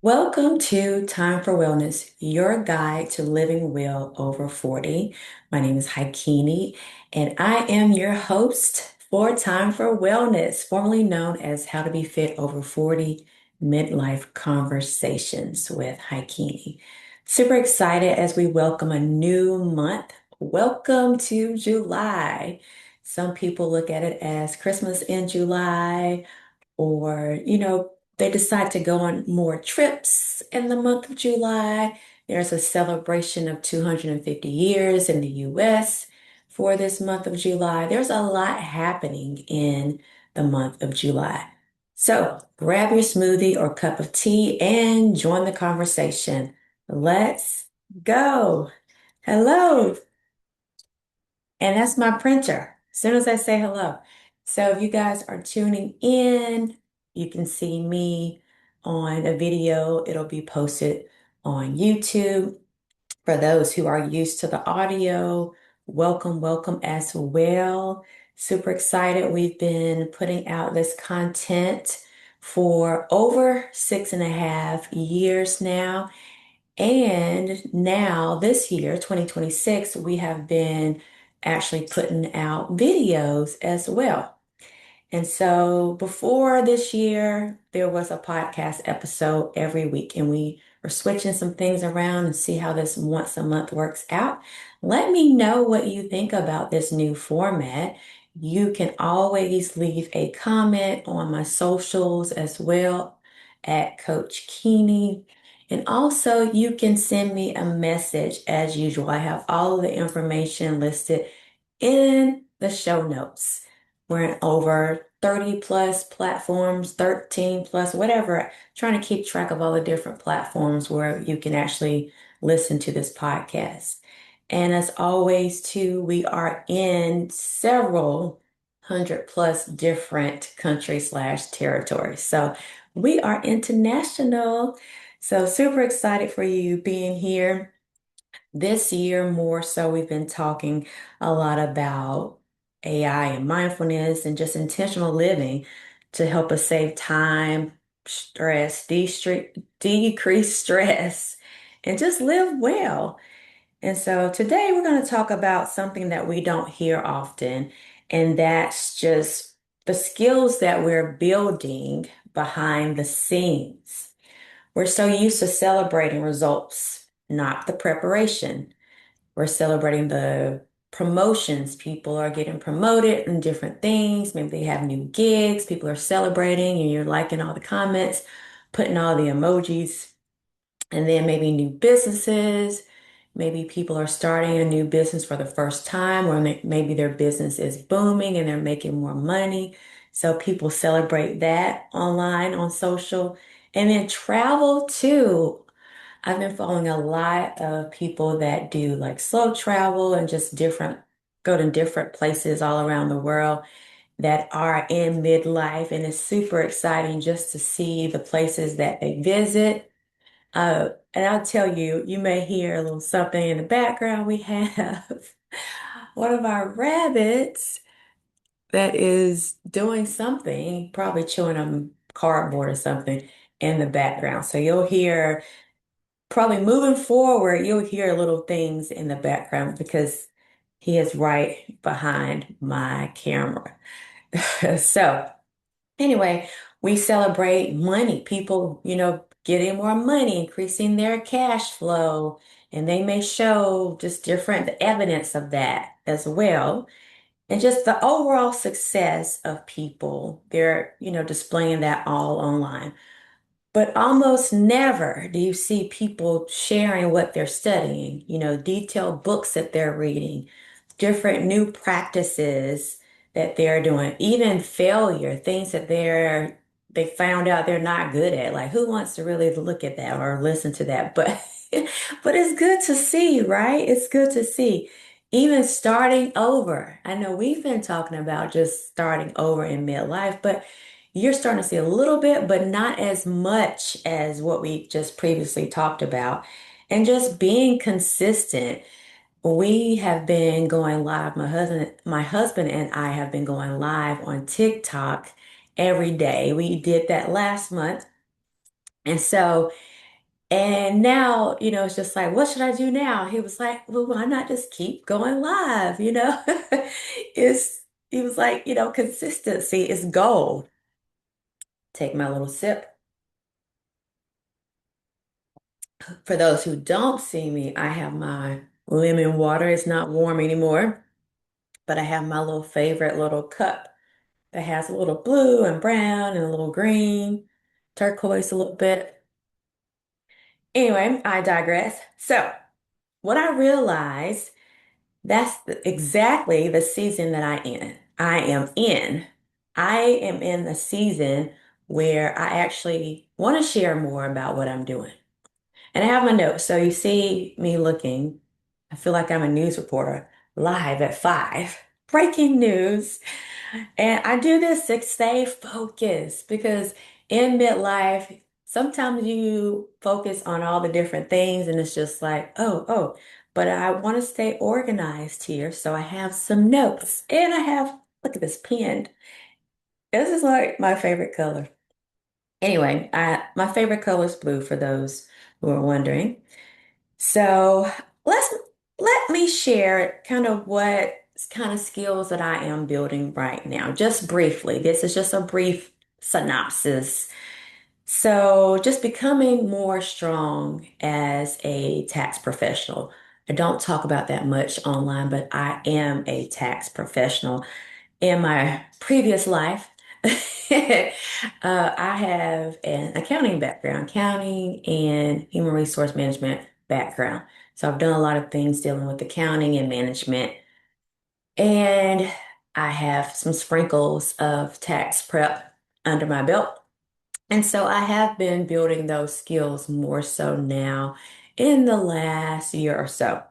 Welcome to Time for Wellness, your guide to living well over 40. My name is Hicunni, and I am your host for Time for Wellness, formerly known as How to Be Fit Over 40 Midlife Conversations with Hicunni. Super excited as we welcome a new month. Welcome to July. Some people look at it as Christmas in July or, they decide to go on more trips in the month of July. There's a celebration of 250 years in the US for this month of July. There's a lot happening in the month of July. So grab your smoothie or cup of tea and join the conversation. Let's go. Hello. And that's my printer. As soon as I say hello. So if you guys are tuning in, you can see me on a video. It'll be posted on YouTube. For those who are used to the audio, welcome, welcome as well. Super excited. We've been putting out this content for over 6.5 years now. And now this year, 2026, we have been actually putting out videos as well. And so before this year, there was a podcast episode every week, and we are switching some things around and see how this once a month works out. Let me know what you think about this new format. You can always leave a comment on my socials as well at Coach Keeney. And also, you can send me a message as usual. I have all of the information listed in the show notes. We're in over 30 plus platforms, 13 plus, whatever, trying to keep track of all the different platforms where you can actually listen to this podcast. And as always, too, we are in several hundred plus different countries slash territories. So we are international. So super excited for you being here. This year, more so, we've been talking a lot about AI and mindfulness and just intentional living to help us save time, stress, decrease stress, and just live well. And so today we're going to talk about something that we don't hear often, and that's just the skills that we're building behind the scenes. We're so used to celebrating results, not the preparation. We're celebrating the promotions. People are getting promoted in different things. Maybe they have new gigs. People are celebrating, and you're liking all the comments, putting all the emojis. And then maybe new businesses. Maybe people are starting a new business for the first time, or maybe their business is booming and they're making more money. So people celebrate that online on social. And then travel too. I've been following a lot of people that do like slow travel and just go to different places all around the world that are in midlife. And it's super exciting just to see the places that they visit. And I'll tell you, you may hear a little something in the background. We have one of our rabbits that is doing something, probably chewing on cardboard or something in the background. So you'll hear probably moving forward, you'll hear little things in the background because he is right behind my camera. So anyway, we celebrate money, people, getting more money, increasing their cash flow, and they may show just different evidence of that as well. And just the overall success of people, they're, displaying that all online. But almost never do you see people sharing what they're studying, detailed books that they're reading, different new practices that they're doing, even failure, things that they found out they're not good at. Like who wants to really look at that or listen to that? But but it's good to see, right? It's good to see. Even starting over. I know we've been talking about just starting over in midlife, but you're starting to see a little bit, but not as much as what we just previously talked about. And just being consistent. We have been going live. My husband and I have been going live on TikTok every day. We did that last month. And so, and now, it's just like, what should I do now? He was like, well, why not just keep going live? It's, he was like, consistency is gold. Take my little sip. For those who don't see me, I have my lemon water. It's not warm anymore, but I have my little favorite little cup that has a little blue and brown and a little green, turquoise a little bit. Anyway, I digress. So, what I realized, that's exactly the season that I am in. I am in the season where I actually want to share more about what I'm doing. And I have my notes. So you see me looking, I feel like I'm a news reporter live at 5. Breaking news. And I do this to stay focused because in midlife, sometimes you focus on all the different things and it's just like, oh. But I want to stay organized here. So I have some notes and I have, look at this pen. This is like my favorite color. Anyway, my favorite color is blue for those who are wondering. So let's let me share kind of what kind of skills that I am building right now, just briefly. This is just a brief synopsis. So just becoming more strong as a tax professional. I don't talk about that much online, but I am a tax professional. In my previous life, I have an accounting background, accounting and human resource management background. So I've done a lot of things dealing with accounting and management. And I have some sprinkles of tax prep under my belt. And so I have been building those skills more so now in the last year or so.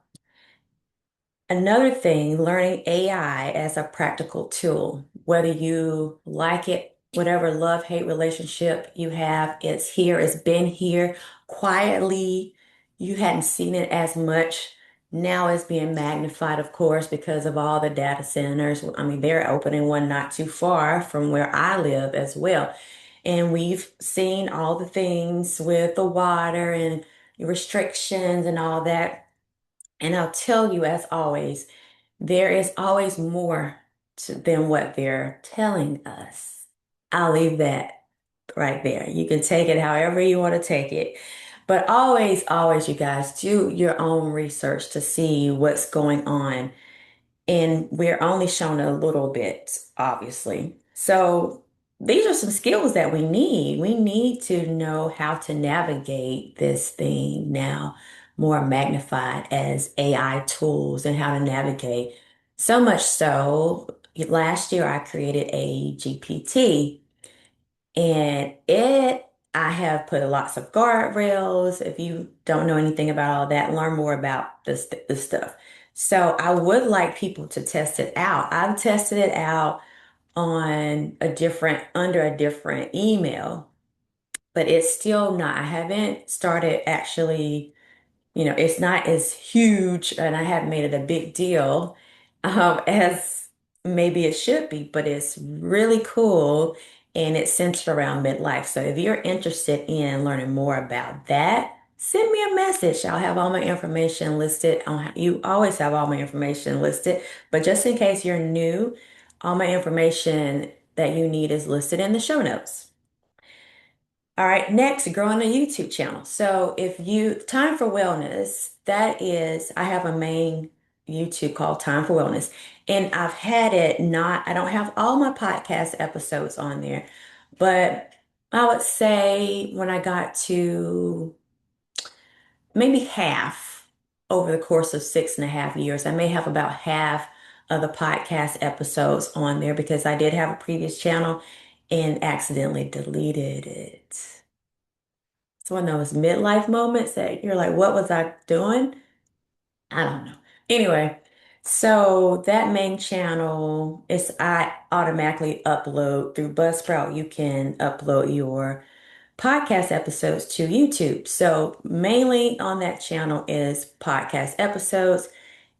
Another thing, learning AI as a practical tool, whether you like it, whatever love-hate relationship you have, it's here, it's been here quietly. You hadn't seen it as much. Now it's being magnified, of course, because of all the data centers. I mean, they're opening one not too far from where I live as well. And we've seen all the things with the water and restrictions and all that. And I'll tell you, as always, there is always more than what they're telling us. I'll leave that right there. You can take it however you want to take it. But always, you guys, do your own research to see what's going on, and we're only shown a little bit, obviously. So these are some skills that we need. We need to know how to navigate this thing now, more magnified as AI tools and how to navigate. So much so, last year I created a GPT and I have put lots of guardrails. If you don't know anything about all that, learn more about this stuff. So I would like people to test it out. I've tested it out on under a different email, but it's still not, I haven't started actually, it's not as huge and I haven't made it a big deal as maybe it should be, but it's really cool and it's centered around midlife. So if you're interested in learning more about that, send me a message. I'll have all my information listed on, you always have all my information listed, but just in case you're new, all my information that you need is listed in the show notes. All right, next, growing a YouTube channel. So if you, Time for Wellness, that is, I have a main YouTube called Time for Wellness. And I've had it not, I don't have all my podcast episodes on there, but I would say when I got to maybe half over the course of 6.5 years, I may have about half of the podcast episodes on there because I did have a previous channel and accidentally deleted it. It's one of those midlife moments that you're like, what was I doing? I don't know. Anyway, so that main channel is I automatically upload through Buzzsprout. You can upload your podcast episodes to YouTube. So mainly on that channel is podcast episodes.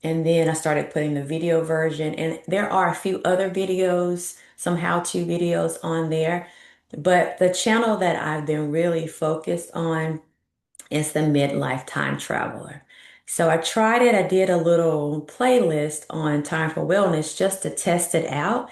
And then I started putting the video version, and there are a few other videos, some how-to videos on there. But the channel that I've been really focused on is the Midlife Time Traveler. So I tried it. I did a little playlist on Time for Wellness just to test it out.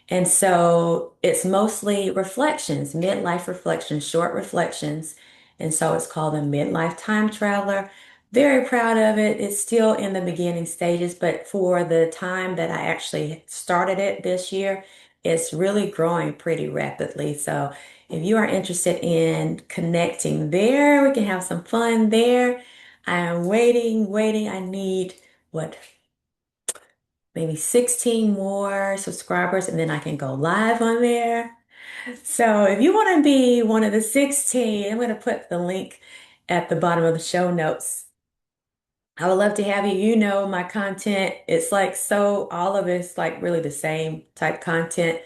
And so it's mostly reflections, midlife reflections, short reflections. And so it's called the Midlife Time Traveler. Very proud of it. It's still in the beginning stages, but for the time that I actually started it this year, it's really growing pretty rapidly. So if you are interested in connecting there, we can have some fun there. I am waiting. I need what? Maybe 16 more subscribers and then I can go live on there. So if you want to be one of the 16, I'm going to put the link at the bottom of the show notes. I would love to have you. You know, my content, it's like so, all of it's like really the same type content,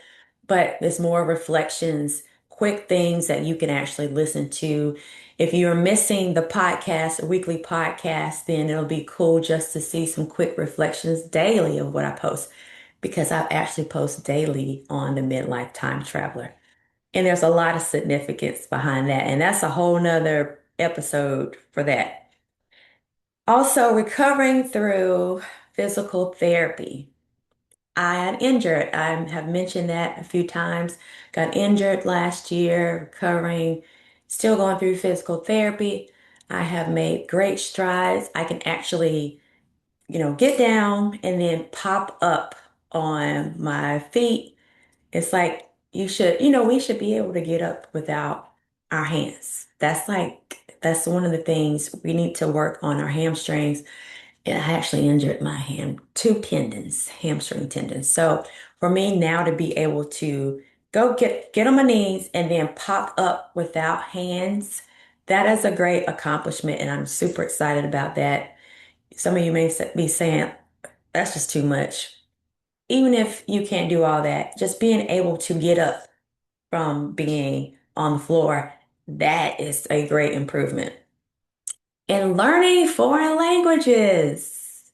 but there's more reflections, quick things that you can actually listen to. If you're missing the podcast, a weekly podcast, then it'll be cool just to see some quick reflections daily of what I post because I actually post daily on the Midlife Time Traveler. And there's a lot of significance behind that. And that's a whole nother episode for that. Also, recovering through physical therapy. I got injured. I have mentioned that a few times. Got injured last year, recovering, still going through physical therapy. I have made great strides. I can actually, get down and then pop up on my feet. It's like we should be able to get up without our hands. That's one of the things we need to work on our hamstrings. And I actually injured my two tendons, hamstring tendons. So for me now to be able to go get on my knees and then pop up without hands, that is a great accomplishment, and I'm super excited about that. Some of you may be saying, that's just too much. Even if you can't do all that, just being able to get up from being on the floor, that is a great improvement. And learning foreign languages.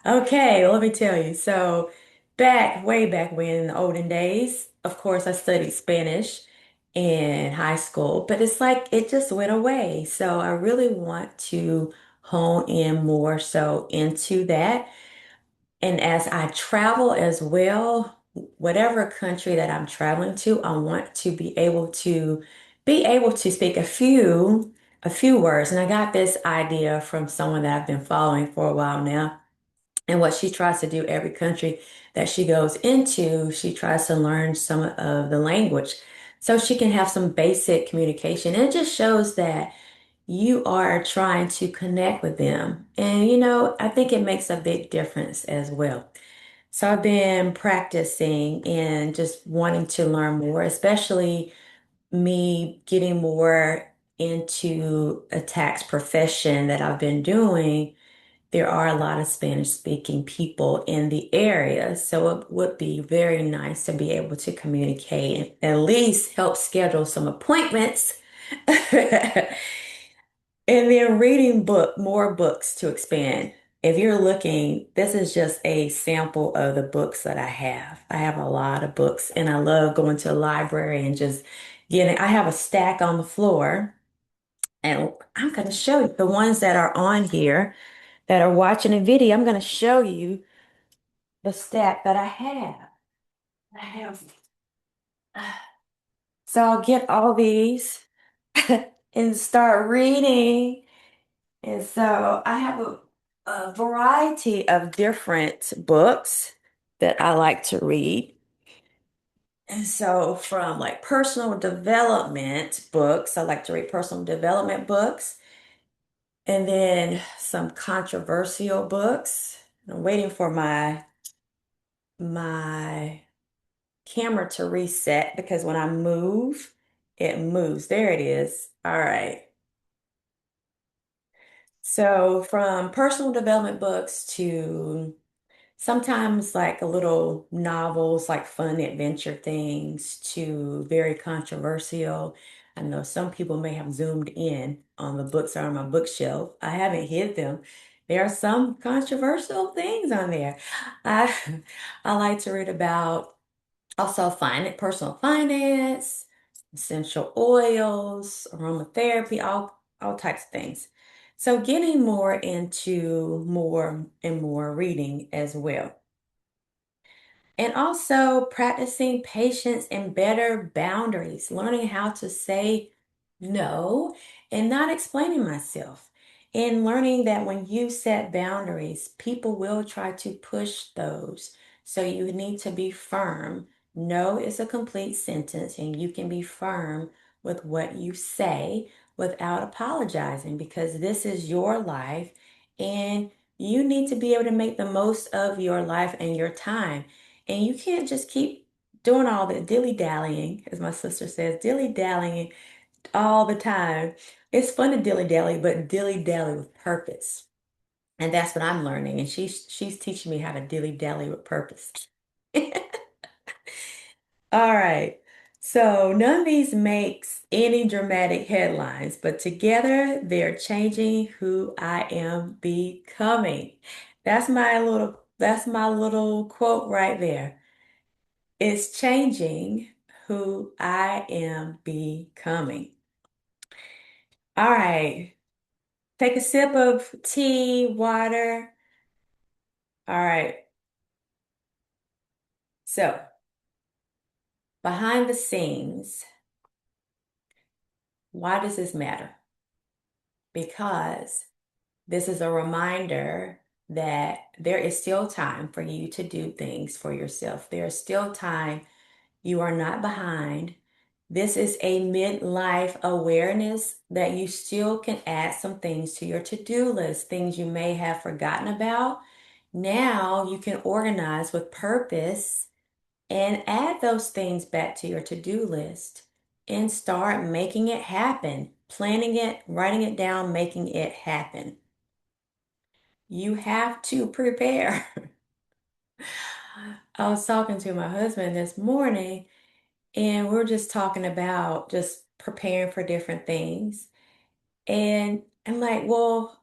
Okay, let me tell you. So, way back when in the olden days, of course, I studied Spanish in high school, but it's like it just went away. So, I really want to hone in more so into that. And as I travel as well, whatever country that I'm traveling to, I want to be able to speak a few words. And I got this idea from someone that I've been following for a while now. And what she tries to do every country that she goes into, she tries to learn some of the language so she can have some basic communication. And it just shows that you are trying to connect with them. And, I think it makes a big difference as well. So I've been practicing and just wanting to learn more, especially me getting more into a tax profession that I've been doing. There are a lot of Spanish speaking people in the area, so it would be very nice to be able to communicate and at least help schedule some appointments. And then reading more books to expand. If you're looking, this is just a sample of the books that I have. I have a lot of books and I love going to a library and just I have a stack on the floor and I'm going to show you the ones that are on here that are watching a video. I'm going to show you the stack that I have. I have, so I'll get all these and start reading. And so I have a variety of different books that I like to read. And so from like personal development books, I like to read personal development books, and then some controversial books. I'm waiting for my camera to reset because when I move, it moves. There it is. All right. So from personal development books to sometimes like a little novels, like fun adventure things, to very controversial. I know some people may have zoomed in on the books that are on my bookshelf. I haven't hid them. There are some controversial things on there. I I like to read about also personal finance, essential oils, aromatherapy, all types of things. So getting more into more and more reading as well. And also practicing patience and better boundaries, learning how to say no and not explaining myself. And learning that when you set boundaries, people will try to push those. So you need to be firm. No is a complete sentence, and you can be firm with what you say without apologizing because this is your life and you need to be able to make the most of your life and your time. And you can't just keep doing all the dilly-dallying, as my sister says, dilly-dallying all the time. It's fun to dilly-dally, but dilly-dally with purpose. And that's what I'm learning. And she's teaching me how to dilly-dally with purpose. All right. So none of these makes any dramatic headlines, but together they're changing who I am becoming. That's my little quote right there. It's changing who I am becoming. All right. Take a sip of tea, water. All right. So, behind the scenes, why does this matter? Because this is a reminder that there is still time for you to do things for yourself. There is still time. You are not behind. This is a midlife awareness that you still can add some things to your to-do list, things you may have forgotten about. Now you can organize with purpose and add those things back to your to-do list and start making it happen, planning it, writing it down, making it happen. You have to prepare. I was talking to my husband this morning and we're just talking about just preparing for different things. And I'm like, well,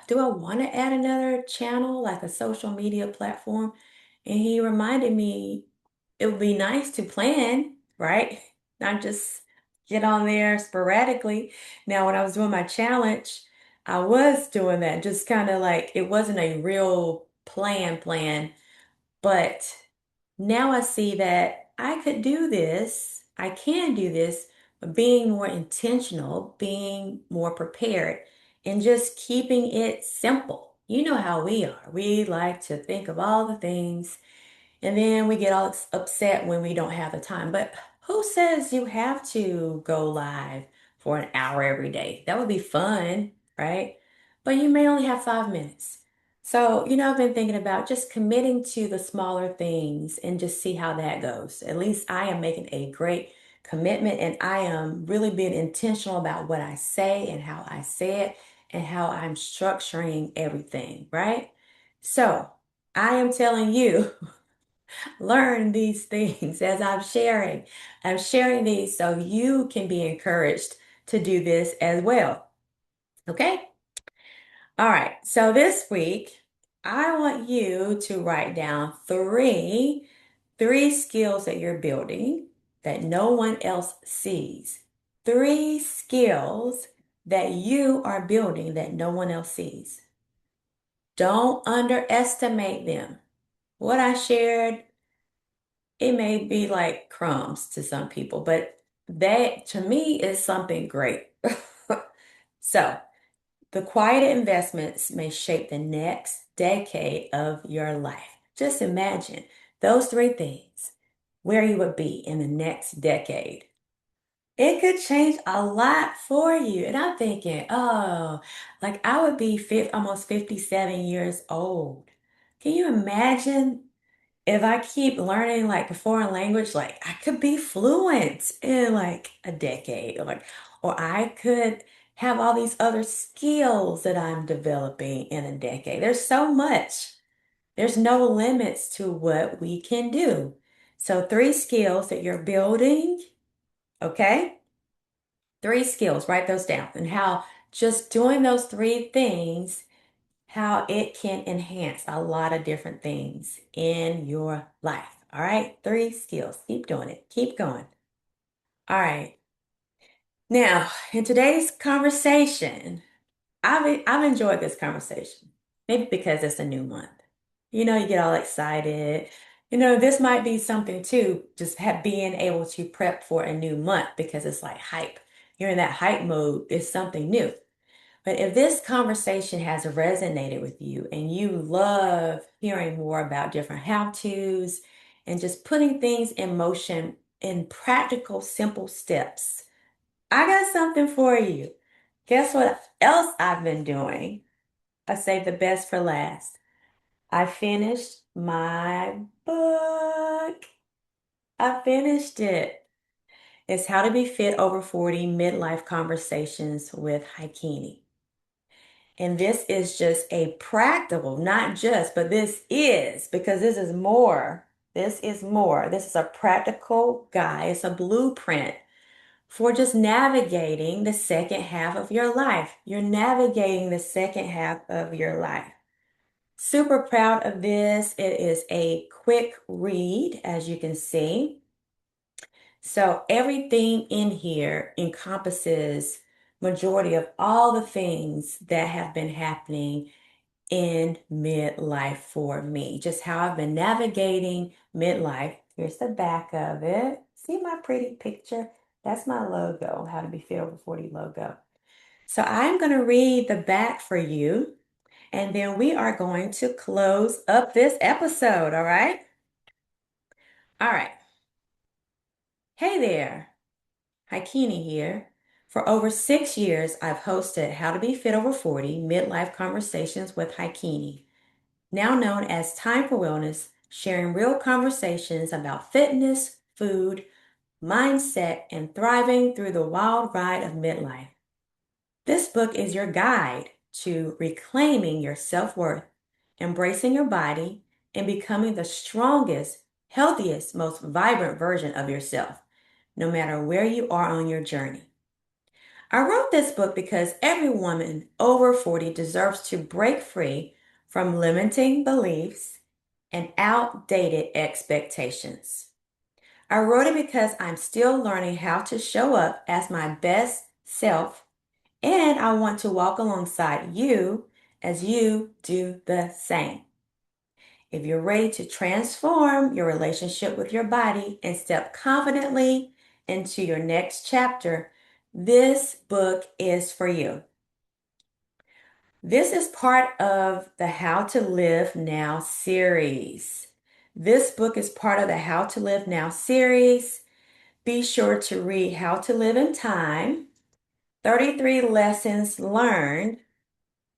do I want to add another channel, like a social media platform? And he reminded me it would be nice to plan, right? Not just get on there sporadically. Now, when I was doing my challenge, I was doing that, just kind of like it wasn't a real plan, but now I see that I could do this, I can do this, but being more intentional, being more prepared, and just keeping it simple. You know how we are. We like to think of all the things and then we get all upset when we don't have the time. But who says you have to go live for an hour every day? That would be fun, right? But you may only have 5 minutes. So, I've been thinking about just committing to the smaller things and just see how that goes. At least I am making a great commitment and I am really being intentional about what I say and how I say it and how I'm structuring everything, right? So, I am telling you learn these things as I'm sharing. I'm sharing these so you can be encouraged to do this as well. Okay? All right. So this week, I want you to write down three skills that you're building that no one else sees. Three skills that you are building that no one else sees. Don't underestimate them. What I shared, it may be like crumbs to some people, but that to me is something great. So, the quiet investments may shape the next decade of your life. Just imagine those three things, where you would be in the next decade. It could change a lot for you. And I'm thinking, oh, like I would be almost 57 years old. Can you imagine if I keep learning like a foreign language, like I could be fluent in like a decade, or I could have all these other skills that I'm developing in a decade. There's so much. There's no limits to what we can do. So three skills that you're building, okay? Three skills, write those down, and how just doing those three things how it can enhance a lot of different things in your life. All right, three skills. Keep doing it. Keep going. All right. Now, in today's conversation, I've enjoyed this conversation. Maybe because it's a new month. You get all excited. This might be something too, just being able to prep for a new month because it's like hype. You're in that hype mode. It's something new. But if this conversation has resonated with you and you love hearing more about different how-tos and just putting things in motion in practical, simple steps, I got something for you. Guess what else I've been doing? I saved the best for last. I finished my book. I finished it. It's How to Be Fit Over 40 Midlife Conversations with Hicunni. And this is just a practical, not just, but this is, because this is more. This is more. This is a practical guide. It's a blueprint for just navigating the second half of your life. You're navigating the second half of your life. Super proud of this. It is a quick read, as you can see. So everything in here encompasses majority of all the things that have been happening in midlife for me. Just how I've been navigating midlife. Here's the back of it. See my pretty picture? That's my logo, How to Be Fit Over 40 logo. So I'm going to read the back for you, and then we are going to close up this episode, all right? All right. Hey there, Hikini here. For over 6 years, I've hosted How to Be Fit Over 40 Midlife Conversations with Hikini, now known as Time for Wellness, sharing real conversations about fitness, food, mindset, and thriving through the wild ride of midlife. This book is your guide to reclaiming your self-worth, embracing your body, and becoming the strongest, healthiest, most vibrant version of yourself, no matter where you are on your journey. I wrote this book because every woman over 40 deserves to break free from limiting beliefs and outdated expectations. I wrote it because I'm still learning how to show up as my best self, and I want to walk alongside you as you do the same. If you're ready to transform your relationship with your body and step confidently into your next chapter, this book is for you. This is part of the How to Live Now series. This book is part of the How to Live Now series. Be sure to read How to Live in Time, 33 Lessons Learned.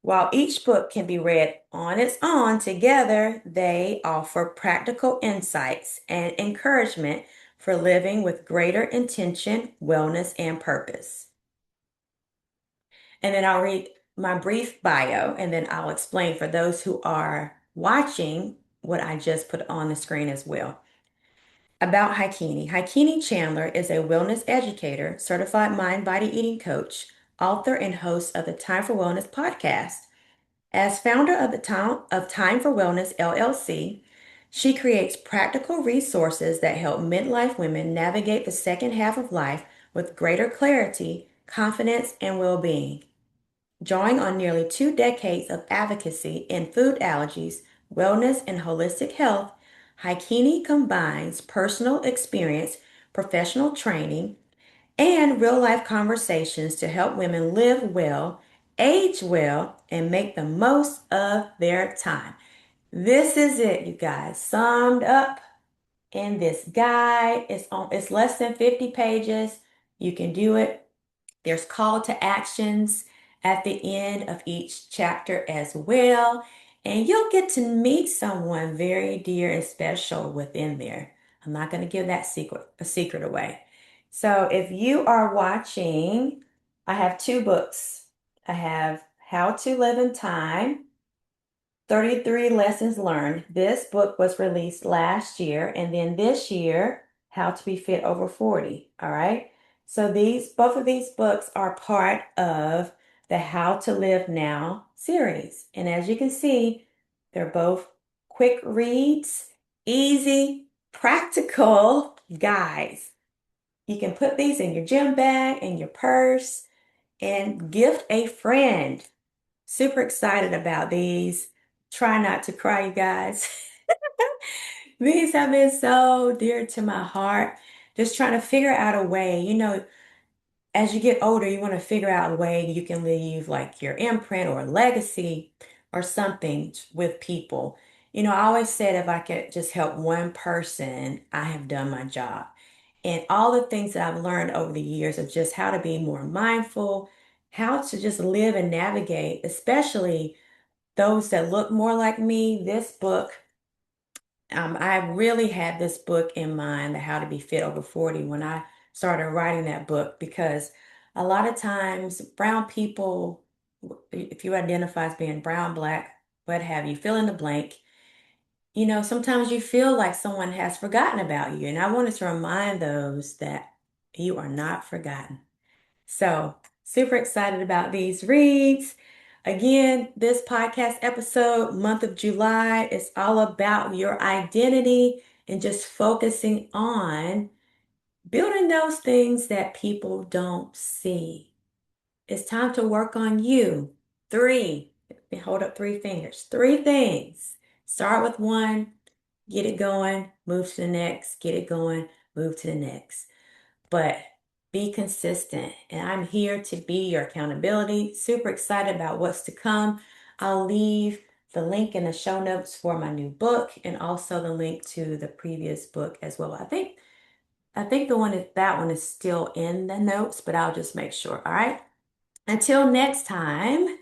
While each book can be read on its own, together they offer practical insights and encouragement for living with greater intention, wellness, and purpose. And then I'll read my brief bio, and then I'll explain for those who are watching what I just put on the screen as well. About Hikini. Hikini Chandler is a wellness educator, certified mind-body eating coach, author, and host of the Time for Wellness podcast. As founder of Time for Wellness LLC, she creates practical resources that help midlife women navigate the second half of life with greater clarity, confidence, and well-being. Drawing on nearly 2 decades of advocacy in food allergies, wellness, and holistic health, Hikini combines personal experience, professional training, and real-life conversations to help women live well, age well, and make the most of their time. This is it, you guys, summed up in this guide. It's less than 50 pages. You can do it. There's call to actions at the end of each chapter as well. And you'll get to meet someone very dear and special within there. I'm not going to give that secret away. So if you are watching, I have two books. I have How to Live in Time, 33 Lessons Learned. This book was released last year, and then this year, How to Be Fit Over 40. All right. So both of these books are part of the How to Live Now series. And as you can see, they're both quick reads, easy, practical guides. You can put these in your gym bag, in your purse, and gift a friend. Super excited about these. Try not to cry, you guys. These have been so dear to my heart. Just trying to figure out a way. As you get older, you want to figure out a way you can leave like your imprint or a legacy or something with people. I always said if I could just help one person, I have done my job. And all the things that I've learned over the years of just how to be more mindful, how to just live and navigate, especially those that look more like me. This book, I really had this book in mind, the How to Be Fit Over 40, when I started writing that book, because a lot of times brown people, if you identify as being brown, black, what have you, fill in the blank, sometimes you feel like someone has forgotten about you. And I wanted to remind those that you are not forgotten. So, super excited about these reads. Again, this podcast episode, month of July, is all about your identity and just focusing on building those things that people don't see. It's time to work on you. Three, hold up three fingers, three things. Start with one, get it going, move to the next, get it going, move to the next. But be consistent. And I'm here to be your accountability. Super excited about what's to come. I'll leave the link in the show notes for my new book and also the link to the previous book as well. I think that one is still in the notes, but I'll just make sure. All right. Until next time,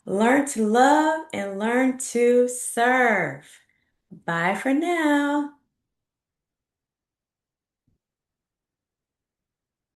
learn to love and learn to serve. Bye for now.